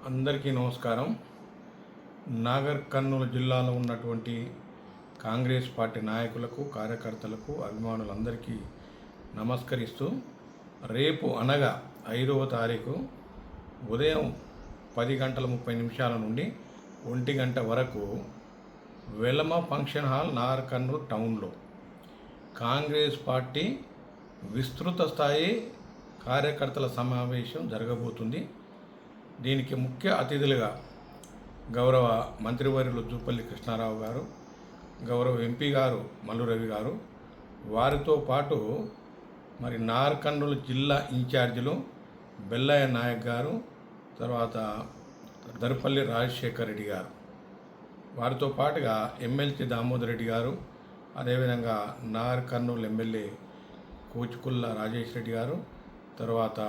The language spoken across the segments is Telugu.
అందరికీ నమస్కారం. నాగర్ కర్నూలు జిల్లాలో ఉన్నటువంటి కాంగ్రెస్ పార్టీ నాయకులకు, కార్యకర్తలకు, అభిమానులందరికీ నమస్కరిస్తూ రేపు అనగా 5వ తారీఖు ఉదయం 10:30 నుండి 1 గంట వరకు వెలమ ఫంక్షన్ హాల్ నాగర్ కర్నూలు టౌన్లో కాంగ్రెస్ పార్టీ విస్తృత స్థాయి కార్యకర్తల సమావేశం జరగబోతుంది. దీనికి ముఖ్య అతిథులుగా గౌరవ మంత్రివర్యులు జూపల్లి కృష్ణారావు గారు, గౌరవ ఎంపీ గారు మల్లు రవి గారు, వారితో పాటు మరి నాగర్ కర్నూలు జిల్లా ఇన్ఛార్జీలు బెల్లయ్య నాయక్ గారు, తర్వాత దర్పల్లి రాజశేఖర్ రెడ్డి గారు, వారితో పాటుగా ఎమ్మెల్సీ దామోదర్ రెడ్డి గారు, అదేవిధంగా నాగర్ కర్నూలు ఎమ్మెల్యే కూచుకుల్ల రాజేష్ రెడ్డి గారు, తర్వాత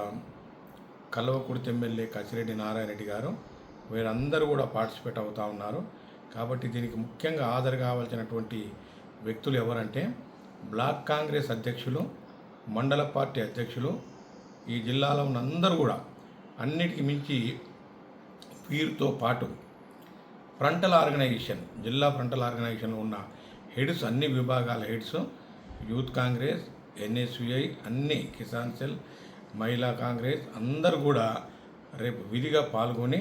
కల్వకుర్తి ఎమ్మెల్యే కసిరెడ్డి నారాయణ రెడ్డి గారు, వీరందరూ కూడా పార్టిసిపేట్ అవుతూ ఉన్నారు. కాబట్టి దీనికి ముఖ్యంగా హాజరు కావాల్సినటువంటి వ్యక్తులు ఎవరంటే బ్లాక్ కాంగ్రెస్ అధ్యక్షులు, మండల పార్టీ అధ్యక్షులు, ఈ జిల్లాలో ఉన్న అందరూ కూడా, అన్నిటికీ మించి వీరితో పాటు ఫ్రంటల్ ఆర్గనైజేషన్, జిల్లా ఫ్రంటల్ ఆర్గనైజేషన్లో ఉన్న హెడ్స్, అన్ని విభాగాల హెడ్స్, యూత్ కాంగ్రెస్, ఎన్ఎస్యుఐ, అన్ని కిసాన్ సెల్, మహిళా కాంగ్రెస్ అందరూ కూడా రేపు విధిగా పాల్గొని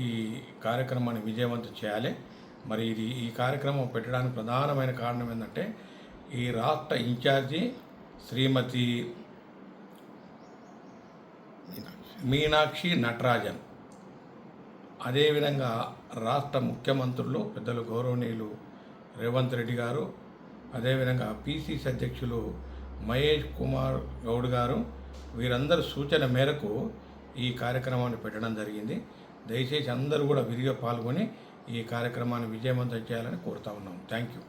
ఈ కార్యక్రమాన్ని విజయవంతం చేయాలి. మరి ఈ కార్యక్రమం పెట్టడానికి ప్రధానమైన కారణం ఏంటంటే ఈ రాష్ట్ర ఇన్ఛార్జి శ్రీమతి మీనాక్షి నటరాజన్, అదేవిధంగా రాష్ట్ర ముఖ్యమంత్రులు పెద్దలు గౌరవనీయులు రేవంత్ రెడ్డి గారు, అదేవిధంగా పిసిసి అధ్యక్షులు మహేష్ కుమార్ గౌడ్ గారు, వీరందరి సూచన మేరకు ఈ కార్యక్రమాన్ని పెట్టడం జరిగింది. దయచేసి అందరూ కూడా విధిగా పాల్గొని ఈ కార్యక్రమాన్ని విజయవంతం చేయాలని కోరుతా ఉన్నాం. Thank you.